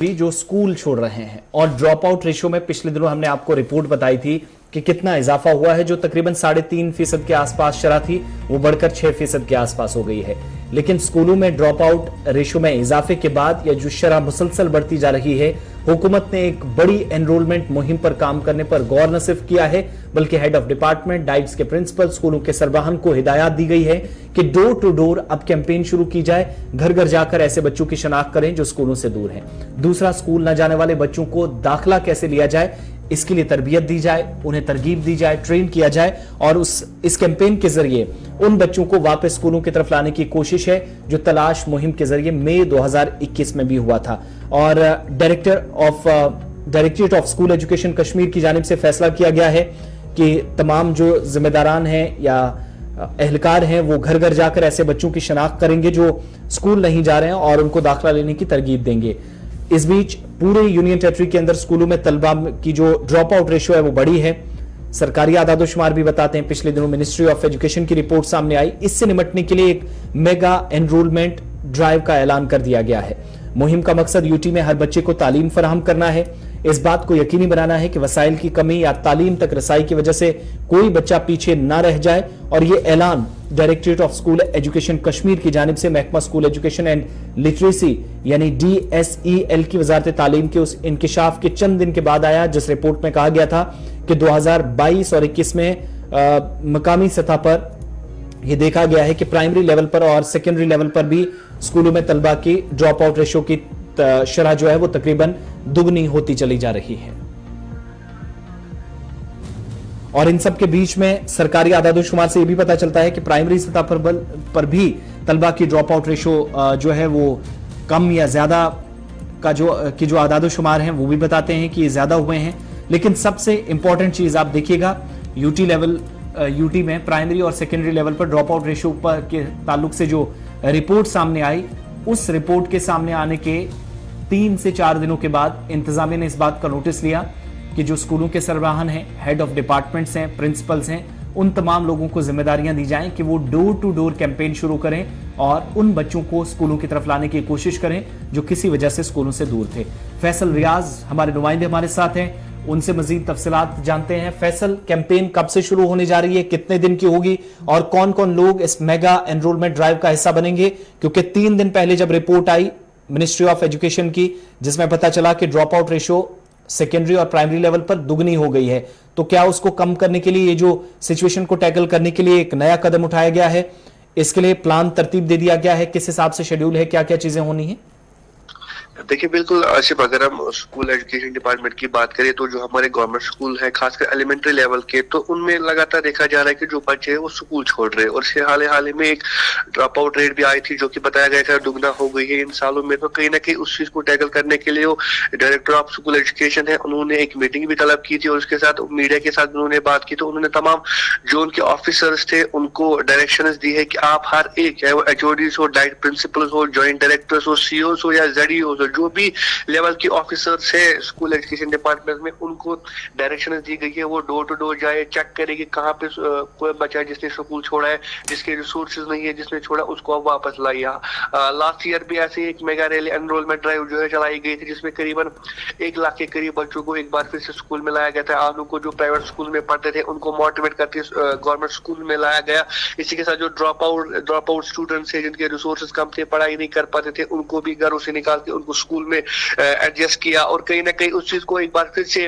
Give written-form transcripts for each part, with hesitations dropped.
भी जो स्कूल छोड़ रहे हैं और ड्रॉप आउट रेशियो में पिछले दिनों हमने आपको रिपोर्ट बताई थी कि कितना इजाफा हुआ है। जो तकरीबन 3.5% के आसपास चला थी वो बढ़कर 6% के आसपास हो गई है। लेकिन स्कूलों में ड्रॉप आउट रेशियो में इजाफे के बाद या जो शरह मुसलसल बढ़ती जा रही है, हुकूमत ने एक बड़ी एनरोलमेंट मुहिम पर काम करने पर गौर न सिर्फ किया है बल्कि हेड ऑफ डिपार्टमेंट, डाइट्स के प्रिंसिपल, स्कूलों के सरबराहान को हिदायत दी गई है कि डोर टू डोर अब कैंपेन शुरू की जाए। घर घर जाकर ऐसे बच्चों की शनाख्त करें जो स्कूलों से दूर हैं। दूसरा, स्कूल न जाने वाले बच्चों को दाखिला कैसे लिया जाए, इसके लिए तरबियत दी जाए, उन्हें तरगीब दी जाए, ट्रेन किया जाए और इस कैंपेन के जरिए उन बच्चों को वापस स्कूलों की तरफ लाने की कोशिश है जो तलाश मुहिम के जरिए मई 2021 में भी हुआ था। और directorate of school education Kashmir की जानिब से फैसला किया गया है कि तमाम जो जिम्मेदारान हैं या एहलकार हैं वो घर घर जाकर ऐसे बच्चों की शनाख्त करेंगे जो स्कूल नहीं जा रहे हैं और उनको दाखिला लेने की तरगीब देंगे। इस बीच पूरे यूनियन टेरिटरी के अंदर स्कूलों में तलबा की जो ड्रॉप आउट रेशियो है वो बढ़ी है। सरकारी आदादोशुमार भी बताते हैं, पिछले दिनों मिनिस्ट्री ऑफ एजुकेशन की रिपोर्ट सामने आई। इससे निपटने के लिए एक मेगा एनरोलमेंट ड्राइव का ऐलान कर दिया गया है। मुहिम का मकसद यूटी में हर बच्चे को तालीम फराहम करना है। इस बात को यकीनी बनाना है कि वसाइल की कमी या तालीम तक रसाई की वजह से कोई बच्चा पीछे ना रह जाए। और यह ऐलान directorate of school education Kashmir की जानिब से महकमा स्कूल एजुकेशन एंड लिटरेसी यानी DSEL की वजारत तालीम के उस इंकिशाफ के चंद दिन के बाद आया, जिस रिपोर्ट में कहा गया था कि 2022 और 21 में मकामी सतह पर यह देखा गया है कि प्राइमरी लेवल पर और सेकेंडरी लेवल पर भी स्कूलों में तलबा की ड्रॉप आउट रेशियो की शरह जो है वो तकरीबन दुगनी होती चली जा रही है। और इन सब के बीच में सरकारी आदादोशुमार से यह भी पता चलता है कि प्राइमरी सतह पर भी तलबा की ड्रॉप आउट रेशियो जो है वो कम या ज्यादा का जो आदादोशुमार हैं वो भी बताते हैं कि ये ज्यादा हुए हैं। लेकिन सबसे इंपॉर्टेंट चीज आप देखिएगा, यूटी में प्राइमरी और सेकेंडरी लेवल पर ड्रॉप आउट रेशियो के ताल्लुक से जो रिपोर्ट सामने आई, उस रिपोर्ट के सामने आने के 3 से 4 दिनों के बाद इंतजामिया ने इस बात का नोटिस लिया कि जो स्कूलों के सरबराहान हैं, हेड ऑफ डिपार्टमेंट्स हैं, प्रिंसिपल्स हैं, उन तमाम लोगों को जिम्मेदारियां दी जाएं कि वो डोर टू डोर कैंपेन शुरू करें और उन बच्चों को स्कूलों की तरफ लाने की कोशिश करें जो किसी वजह से स्कूलों से दूर थे। फैसल रियाज हमारे नुमाइंदे हमारे साथ हैं, उनसे मजीद तफसीलात जानते हैं। फैसल, कैंपेन कब से शुरू होने जा रही है, कितने दिन की होगी और कौन कौन लोग इस मेगा एनरोलमेंट ड्राइव का हिस्सा बनेंगे? क्योंकि 3 दिन पहले जब report I ministry of education की, जिसमें पता चला कि ड्रॉप आउट रेशियो सेकेंडरी और प्राइमरी लेवल पर दुगनी हो गई है, तो क्या उसको कम करने के लिए, ये जो सिचुएशन को टैकल करने के लिए एक नया कदम उठाया गया है? इसके लिए प्लान तरतीब दे दिया गया है? किस हिसाब से शेड्यूल है, क्या क्या चीजें होनी है? देखिए, बिल्कुल आसिफ, अगर हम स्कूल एजुकेशन डिपार्टमेंट की बात करें तो जो हमारे गवर्नमेंट स्कूल है, खासकर एलिमेंट्री लेवल के, तो उनमें लगातार देखा जा रहा है कि जो बच्चे हैं वो स्कूल छोड़ रहे हैं। और हाल ही में एक ड्रॉप आउट रेट भी आई थी जो कि बताया गया था दुगना हो गई है इन सालों में। तो कहीं ना कहीं उस चीज को टैकल करने के लिए डायरेक्टर ऑफ स्कूल एजुकेशन है, उन्होंने एक मीटिंग भी तलब की थी और उसके साथ मीडिया के साथ उन्होंने बात की। तो उन्होंने तमाम जो उनके ऑफिसर्स थे उनको डायरेक्शंस दी है कि आप हर एक, चाहे वो HODs हो, डाइट प्रिंसिपल्स हो, ज्वाइंट डायरेक्टर्स हो, COs हो या ZEOs हो, जो भी लेवल की ऑफिसर्स है स्कूल एजुकेशन डिपार्टमेंट में, उनको डायरेक्शन दी गई है वो डोर टू डोर जाए, चेक करे कि कहाँ पे कोई बच्चा है जिसने स्कूल छोड़ा है, जिसके रिसोर्सेज नहीं है, जिसने छोड़ा उसको अब वापस लाइए। लास्ट ईयर भी ऐसे एक मेगा रैली एनरोलमेंट ड्राइव जो है चलाई गई थी, जिसमें करीबन 1 लाख के करीब बच्चों को एक बार फिर से स्कूल में लाया गया था। आप लोग को जो प्राइवेट स्कूल में पढ़ते थे उनको मोटिवेट करके गवर्नमेंट स्कूल में लाया गया। इसी के साथ जो ड्रॉप आउट स्टूडेंट्स है जिनके रिसोर्सेज कम थे, पढ़ाई नहीं कर पाते थे, उनको भी घरों से निकाल के उनको स्कूल में एडजस्ट किया। और कहीं ना कहीं उस चीज को एक बार फिर से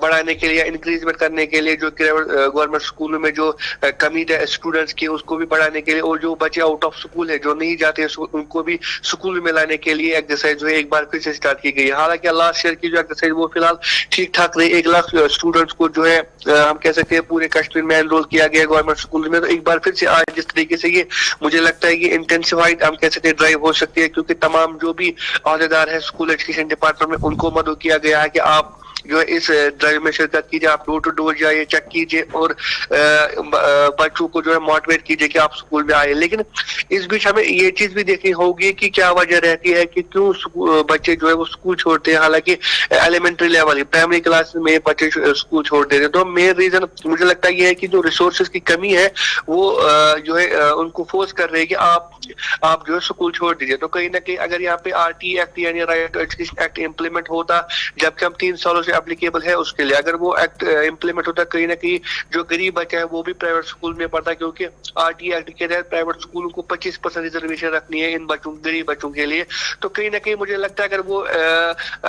बढ़ाने के लिए, इंक्रीजमेंट करने के लिए, जो गवर्नमेंट स्कूलों में जो कमी है स्टूडेंट्स की, उसको भी बढ़ाने के लिए, और जो बच्चे आउट ऑफ स्कूल है जो नहीं जाते उनको भी स्कूल में लाने के लिए एक्सरसाइज जो है एक बार फिर से स्टार्ट की गई है। हालांकि लास्ट ईयर की जो एक्सरसाइज वो फिलहाल ठीक ठाक रही। 1 लाख स्टूडेंट्स को जो है हम कह सकते हैं पूरे कश्मीर में एनरोल किया गया गवर्नमेंट स्कूल में। तो एक बार फिर से आज जिस तरीके से ये मुझे लगता है कि इंटेंसिफाइड हम कह सकते हैं ड्राइव हो सकती है, क्योंकि तमाम जो भी अहदेदार है स्कूल एजुकेशन डिपार्टमेंट में उनको मदद किया गया है कि आप जो है इस ड्राइव में शिरकत कीजिए, आप डोर टू डोर जाइए, चेक कीजिए और बच्चों को जो है मोटिवेट कीजिए कि आप स्कूल में आए। लेकिन इस बीच हमें ये चीज भी देखनी होगी कि क्या वजह रहती है कि क्यों बच्चे जो है वो स्कूल छोड़ते हैं। हालांकि एलिमेंट्री लेवल प्राइमरी क्लास में बच्चे स्कूल छोड़ देते हैं, तो मेन रीजन मुझे लगता है ये है कि जो रिसोर्सेज की कमी है वो जो है उनको फोर्स कर रहे हैं कि आप जो है स्कूल छोड़ दीजिए। तो कहीं ना कहीं अगर यहाँ पे RT एक्ट यानी right to education act implement होता, जबकि हम 3 सालों से एप्लीकेबल है उसके लिए, अगर वो एक्ट इम्प्लीमेंट होता, कहीं ना कहीं जो गरीब बच्चा है वो भी प्राइवेट स्कूल में पढ़ता, क्योंकि RT एक्ट के तहत प्राइवेट स्कूलों को 25% रिजर्वेशन रखनी है इन बच्चों, गरीब बच्चों के लिए। तो कहीं ना कहीं मुझे लगता है अगर वो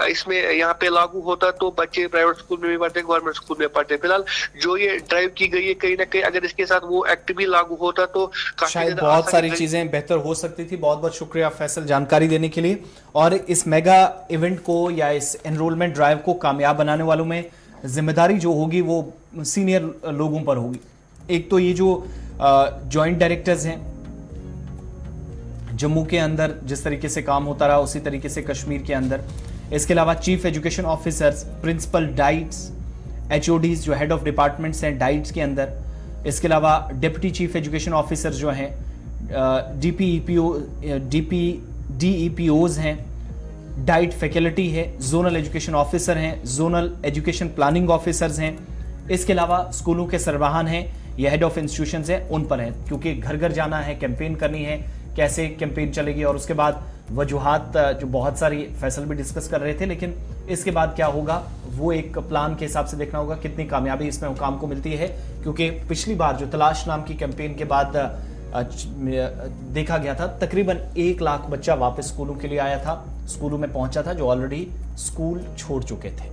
इसमें यहाँ पे लागू होता तो बच्चे प्राइवेट स्कूल में भी पढ़ते, गवर्नमेंट स्कूल में पढ़ते। फिलहाल जो ये ड्राइव की गई है, कहीं ना कहीं अगर इसके साथ वो एक्ट भी लागू होता तो शायद बहुत सारी चीजें बेहतर हो सकती थी। बहुत बहुत शुक्रिया फैसल जानकारी देने के लिए। और इस मेगा इवेंट को या इस एनरोलमेंट ड्राइव को कामयाब बनाने वालों में जिम्मेदारी जो होगी वो सीनियर लोगों पर होगी। एक तो ये जो जॉइंट डायरेक्टर्स हैं जम्मू के अंदर, जिस तरीके से काम होता रहा उसी तरीके से कश्मीर के अंदर। इसके अलावा chief education officers, principal DIETs, HODs जो हेड ऑफ डिपार्टमेंट्स हैं डाइट्स के अंदर। इसके अलावा डिप्टी चीफ एजुकेशन ऑफिसर जो हैं, DEPOs हैं, डाइट फैकल्टी है, जोनल एजुकेशन ऑफिसर हैं, जोनल एजुकेशन प्लानिंग ऑफिसर्स हैं। इसके अलावा स्कूलों के सरबराहान हैं या हेड ऑफ इंस्टीट्यूशंस हैं, उन पर है, क्योंकि घर घर जाना है, कैंपेन करनी है, कैसे कैंपेन चलेगी। और उसके बाद वजूहात जो बहुत सारी फैसल भी डिस्कस कर रहे थे, लेकिन इसके बाद क्या होगा वो एक प्लान के हिसाब से देखना होगा कितनी कामयाबी इसमें हुकाम को मिलती है। क्योंकि पिछली बार जो तलाश नाम की कैंपेन के बाद देखा गया था, तकरीबन 1 लाख बच्चा वापस स्कूलों के लिए आया था, स्कूलों में पहुंचा था जो ऑलरेडी स्कूल छोड़ चुके थे।